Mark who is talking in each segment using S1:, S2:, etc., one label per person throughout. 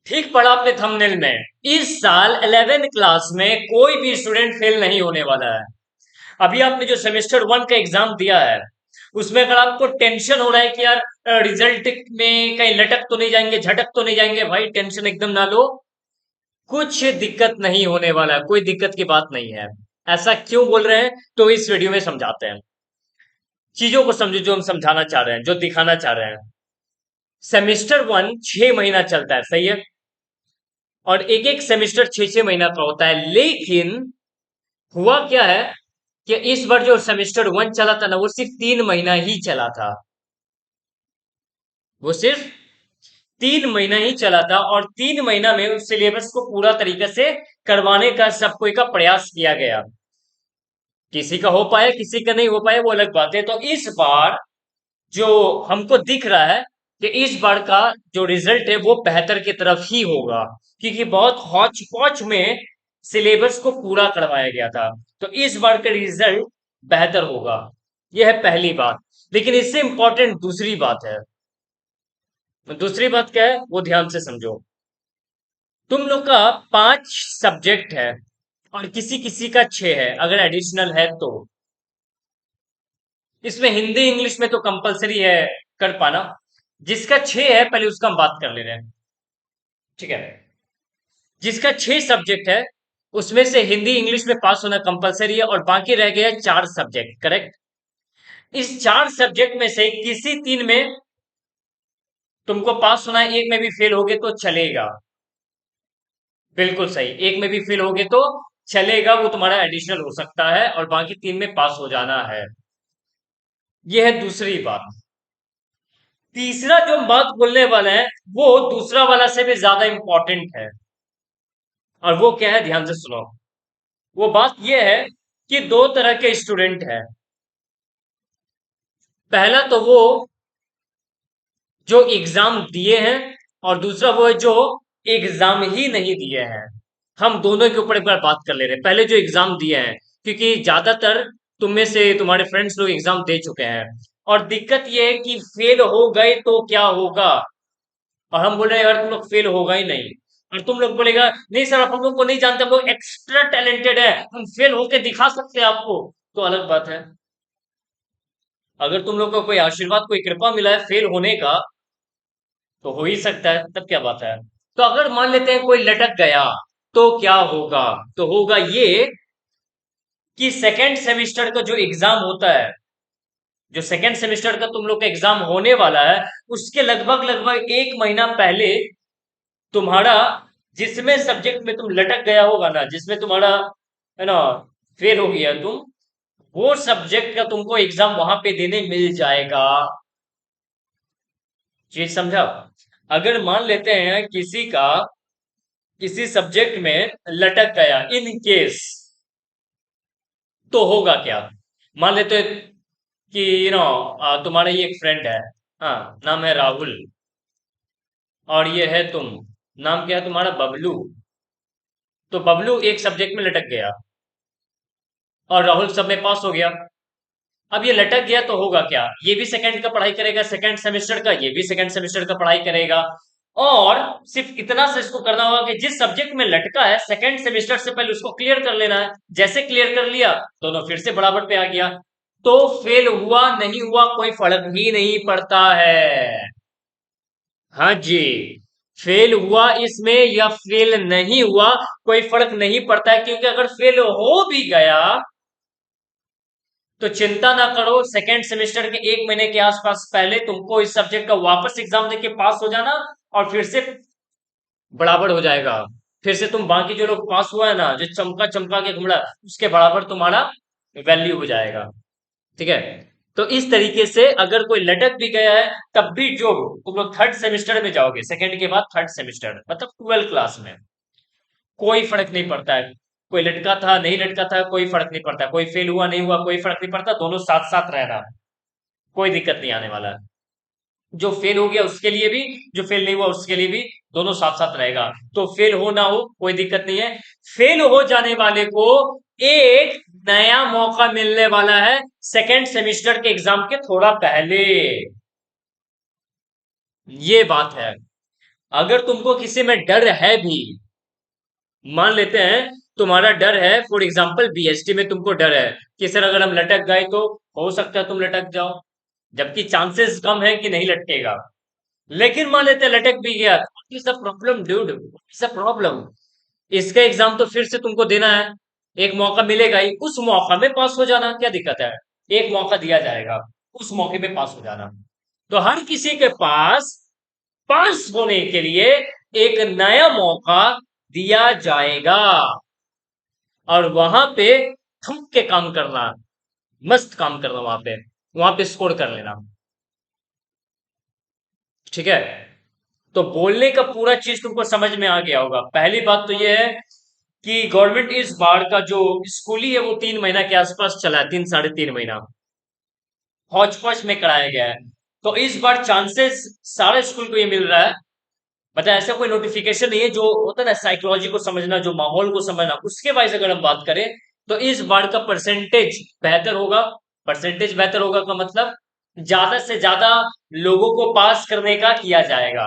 S1: ठीक पढ़ा आपने थंबनेल में। इस साल 11th क्लास में कोई भी स्टूडेंट फेल नहीं होने वाला है। अभी आपने जो सेमेस्टर वन का एग्जाम दिया है, उसमें अगर आपको टेंशन हो रहा है कि यार रिजल्ट में कहीं लटक तो नहीं जाएंगे, झटक तो नहीं जाएंगे, भाई टेंशन एकदम ना लो। कुछ दिक्कत नहीं होने वाला है, कोई दिक्कत की बात नहीं है। ऐसा क्यों बोल रहे हैं, तो इस वीडियो में समझाते हैं। चीजों को समझो जो हम समझाना चाह रहे हैं, जो दिखाना चाह रहे हैं। सेमेस्टर वन 6 महीना चलता है, सही है। और एक एक सेमेस्टर 6 6 महीना का होता है, लेकिन हुआ क्या है कि इस बार जो सेमेस्टर वन चला था ना, वो सिर्फ 3 महीना ही चला था। वो सिर्फ 3 महीना ही चला था, और 3 महीना में उस सिलेबस को पूरा तरीके से करवाने का सब कोई का प्रयास किया गया। किसी का हो पाया, किसी का नहीं हो पाया, वो अलग बात है। तो इस बार जो हमको दिख रहा है कि इस बार का जो रिजल्ट है वो बेहतर की तरफ ही होगा, क्योंकि बहुत हौच पौच में सिलेबस को पूरा करवाया गया था। तो इस बार का रिजल्ट बेहतर होगा, यह है पहली बात। लेकिन इससे इंपॉर्टेंट दूसरी बात है। दूसरी बात क्या है, वो ध्यान से समझो। तुम लोग का 5 सब्जेक्ट है, और किसी किसी का 6 है, अगर एडिशनल है तो। इसमें हिंदी इंग्लिश में तो कंपलसरी है कर पाना। जिसका 6 है, पहले उसका हम बात कर ले रहे हैं, ठीक है। जिसका 6 सब्जेक्ट है, उसमें से हिंदी इंग्लिश में पास होना कंपलसरी है, और बाकी रह गया 4 सब्जेक्ट, करेक्ट। इस 4 सब्जेक्ट में से किसी 3 में तुमको पास होना है, एक में भी फेल होगे तो चलेगा। बिल्कुल सही, एक में भी फेल होगे तो चलेगा, वो तुम्हारा एडिशनल हो सकता है, और बाकी 3 में पास हो जाना है। यह है दूसरी बात। तीसरा जो हम बात बोलने वाले हैं, वो दूसरा वाला से भी ज्यादा इंपॉर्टेंट है। और वो क्या है, ध्यान से सुनो। वो बात यह है कि दो तरह के स्टूडेंट हैं। पहला तो वो जो एग्जाम दिए हैं, और दूसरा वो है जो एग्जाम ही नहीं दिए हैं। हम दोनों के ऊपर एक बार बात कर ले रहे हैं। पहले जो एग्जाम दिए हैं, क्योंकि ज्यादातर तुम में से तुम्हारे फ्रेंड्स लोग एग्जाम दे चुके हैं। और दिक्कत ये है कि फेल हो गए तो क्या होगा। और हम बोल रहे हैं यार तुम लोग फेल होगा ही नहीं। और तुम लोग बोलेगा नहीं सर, आप हम लोग को नहीं जानते, हम लोग एक्स्ट्रा टैलेंटेड है, हम फेल होके दिखा सकते हैं आपको। तो अलग बात है। अगर तुम लोग को कोई आशीर्वाद, कोई कृपा मिला है फेल होने का, तो हो ही सकता है, तब क्या बात है। तो अगर मान लेते हैं कोई लटक गया, तो क्या होगा। तो होगा ये कि सेकेंड सेमेस्टर का जो एग्जाम होता है, जो सेकेंड सेमेस्टर का तुम लोग का एग्जाम होने वाला है, उसके लगभग लगभग 1 महीना पहले तुम्हारा जिसमें सब्जेक्ट में तुम लटक गया होगा ना, जिसमें तुम्हारा है ना फेल हो गया तुम, वो सब्जेक्ट का तुमको एग्जाम वहां पे देने मिल जाएगा। चीज समझा। अगर मान लेते हैं किसी का किसी सब्जेक्ट में लटक गया, इन केस, तो होगा क्या। मान लेते हैं कि तुम्हारा ये एक फ्रेंड है, हाँ, नाम है राहुल, और ये है तुम, नाम क्या है तुम्हारा, बबलू। तो बबलू एक सब्जेक्ट में लटक गया, और राहुल सब में पास हो गया। अब ये लटक गया तो होगा क्या, ये भी सेकंड का पढ़ाई करेगा, सेकंड सेमेस्टर का, ये भी सेकंड सेमेस्टर का पढ़ाई करेगा। और सिर्फ इतना से इसको करना होगा कि जिस सब्जेक्ट में लटका है, सेकंड सेमेस्टर से पहले उसको क्लियर कर लेना है। जैसे क्लियर कर लिया, दोनों फिर से बराबर पे आ गया। तो फेल हुआ नहीं हुआ कोई फर्क ही नहीं पड़ता है। हाँ जी, फेल हुआ इसमें या फेल नहीं हुआ, कोई फर्क नहीं पड़ता है, क्योंकि अगर फेल हो भी गया तो चिंता ना करो, सेकेंड सेमेस्टर के 1 महीने के आसपास पहले तुमको इस सब्जेक्ट का वापस एग्जाम देके पास हो जाना, और फिर से बराबर हो जाएगा। फिर से तुम बाकी जो लोग पास हुआ है ना, जो चमका चमका के घुमड़ा, उसके बराबर तुम्हारा वैल्यू हो जाएगा। ठीक है। तो इस तरीके से अगर कोई लटक भी गया है, तब भी जो तुम लोग थर्ड सेमेस्टर में जाओगे, सेकेंड के बाद थर्ड सेमेस्टर मतलब 12th क्लास में, कोई फर्क नहीं पड़ता है। कोई लटका था नहीं लटका था कोई फर्क नहीं पड़ता, कोई फेल हुआ नहीं हुआ कोई फर्क नहीं पड़ता, दोनों साथ साथ रहना, कोई दिक्कत नहीं आने वाला है। जो फेल हो गया उसके लिए भी, जो फेल नहीं हुआ उसके लिए भी, दोनों साथ साथ रहेगा। तो फेल हो ना हो कोई दिक्कत नहीं है। फेल हो जाने वाले को एक नया मौका मिलने वाला है सेकेंड सेमेस्टर के एग्जाम के थोड़ा पहले। ये बात है। अगर तुमको किसी में डर है भी, मान लेते हैं तुम्हारा डर है, फॉर एग्जाम्पल बीएसटी में तुमको डर है कि सर अगर हम लटक गए तो हो सकता है तुम लटक जाओ, जबकि चांसेस कम है कि नहीं लटकेगा। लेकिन मान लेते हैं लटक भी गया, what is the problem dude, what is the problem? इसका एग्जाम तो फिर से तुमको देना है, एक मौका मिलेगा ही, उस मौका में पास हो जाना, क्या दिक्कत है? एक मौका दिया जाएगा, उस मौके में पास हो जाना। तो हर किसी के पास पास होने के लिए एक नया मौका दिया जाएगा, और वहां पे थम के काम करना, मस्त काम करना, वहां पे स्कोर कर लेना। ठीक है, तो बोलने का पूरा चीज तुमको समझ में आ गया होगा। पहली बात तो यह है कि गवर्नमेंट इस बार का जो स्कूली है वो 3 महीना के आसपास चला है, 3 साढ़े 3 महीना हौच पौच में कराया गया है। तो इस बार चांसेस सारे स्कूल को ये मिल रहा है, मतलब ऐसा कोई नोटिफिकेशन नहीं है, जो होता है ना साइकोलॉजी को समझना, जो माहौल को समझना, उसके वाइज अगर हम बात करें तो इस बार का परसेंटेज बेहतर होगा। परसेंटेज बेहतर होगा का मतलब ज्यादा से ज्यादा लोगों को पास करने का किया जाएगा,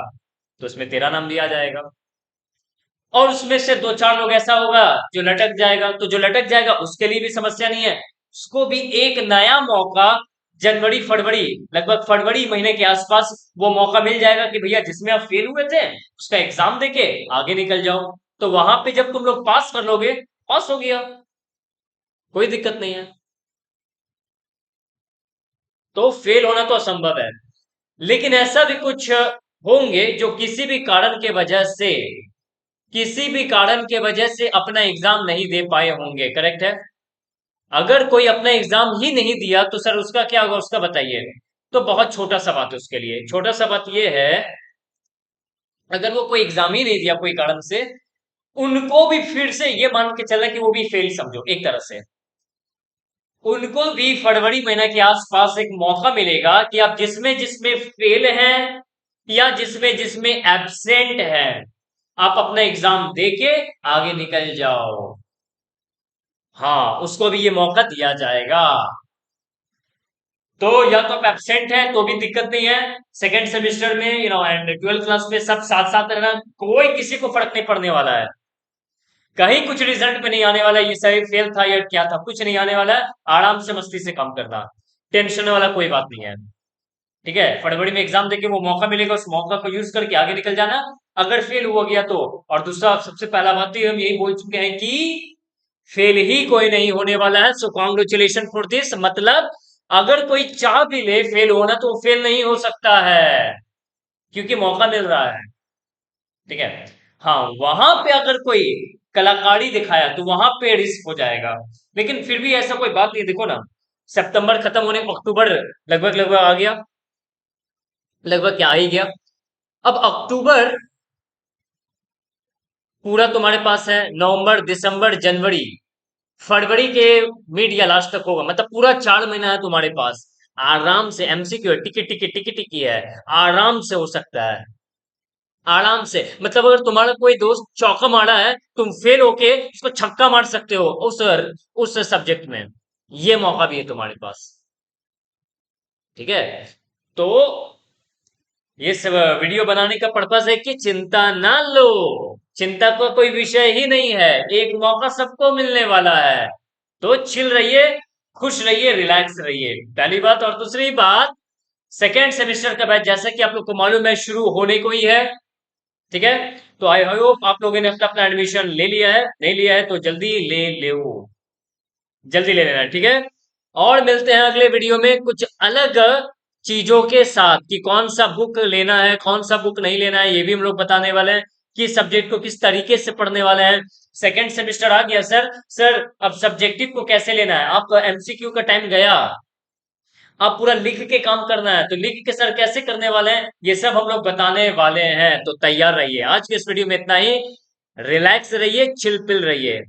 S1: तो उसमें तेरा नाम भी आ जाएगा। और उसमें से दो चार लोग ऐसा होगा जो लटक जाएगा, तो जो लटक जाएगा उसके लिए भी समस्या नहीं है, उसको भी एक नया मौका जनवरी फरवरी, लगभग फरवरी महीने के आसपास वो मौका मिल जाएगा कि भैया जिसमें आप फेल हुए थे उसका एग्जाम देके आगे निकल जाओ। तो वहां पे जब तुम लोग पास कर लोगे, पास हो गया, कोई दिक्कत नहीं है। तो फेल होना तो असंभव है, लेकिन ऐसा भी कुछ होंगे जो किसी भी कारण के वजह से अपना एग्जाम नहीं दे पाए होंगे, करेक्ट है? अगर कोई अपना एग्जाम ही नहीं दिया तो सर उसका क्या होगा, उसका बताइए। तो बहुत छोटा सा बात है उसके लिए, छोटा सा बात ये है, अगर वो कोई एग्जाम ही नहीं दिया कोई कारण से, उनको भी फिर से ये मान के चलना कि वो भी फेल समझो एक तरह से, उनको भी फरवरी महीना के आसपास एक मौका मिलेगा कि आप जिसमें जिसमें फेल हैं या जिसमें जिसमें एब्सेंट हैं, आप अपना एग्जाम देके आगे निकल जाओ। हाँ, उसको भी ये मौका दिया जाएगा। तो या तो आप एब्सेंट है तो भी दिक्कत नहीं है, सेकेंड सेमेस्टर में एंड 12th क्लास में सब साथ साथ रहना, कोई किसी को फर्क नहीं पड़ने वाला है। कहीं कुछ रिजल्ट में नहीं आने वाला है ये सही फेल था या क्या था, कुछ नहीं आने वाला है। आराम से मस्ती से काम करना, टेंशन वाला कोई बात नहीं है। ठीक है, फरवरी में एग्जाम देके वो मौका मिलेगा, उस मौका को यूज करके आगे निकल जाना। अगर फेल हुआ गया तो, और दूसरा सबसे पहला बात तो हम यही बोल चुके हैं कि फेल ही कोई नहीं होने वाला है, सो कॉन्ग्रेचुलेशन फॉर दिस। मतलब अगर कोई चाह भी ले फेल होना तो वो फेल नहीं हो सकता है, क्योंकि मौका मिल रहा है। ठीक है, हाँ, वहां पे अगर कोई कलाकारी दिखाया तो वहां पे रिस्क हो जाएगा। लेकिन फिर भी ऐसा कोई बात नहीं, देखो ना, सितंबर खत्म होने अक्टूबर लगभग लगभग आ गया, लगभग क्या आ ही गया। अब अक्टूबर पूरा तुम्हारे पास है, नवंबर दिसंबर जनवरी फरवरी के मिड या लास्ट तक होगा, मतलब पूरा 4 महीना है तुम्हारे पास। आराम से एमसीक्यू है, टिकी टिकी टिकी टिकी है, आराम से हो सकता है, आराम से। मतलब अगर तुम्हारा कोई दोस्त चौका मारा है, तुम फेल होके उसको छक्का मार सकते हो उस सब्जेक्ट में, ये मौका भी है तुम्हारे पास। ठीक है, तो ये सब वीडियो बनाने का पर्पस है कि चिंता ना लो, चिंता का कोई विषय ही नहीं है, एक मौका सबको मिलने वाला है। तो चिल रहिए, खुश रहिए, रिलैक्स रहिए, पहली बात। और दूसरी बात, सेकेंड सेमेस्टर का बैच जैसा कि आप लोग को मालूम है शुरू होने को ही है। ठीक है, तो आई होप आप लोगों ने अपना अपना एडमिशन ले लिया है, नहीं लिया है तो जल्दी ले लो, जल्दी ले लेना, ठीक है। और मिलते हैं अगले वीडियो में कुछ अलग चीजों के साथ, कि कौन सा बुक लेना है कौन सा बुक नहीं लेना है, ये भी हम लोग बताने वाले हैं, कि सब्जेक्ट को किस तरीके से पढ़ने वाले हैं। सेकेंड सेमेस्टर आ गया सर, सर अब सब्जेक्टिव को कैसे लेना है, आप एमसीक्यू का टाइम गया, आप पूरा लिख के काम करना है, तो लिख के सर कैसे करने वाले हैं ये सब हम लोग बताने वाले हैं, तो तैयार रहिए। आज के इस वीडियो में इतना ही, रिलैक्स रहिए, चिल पिल रहिए।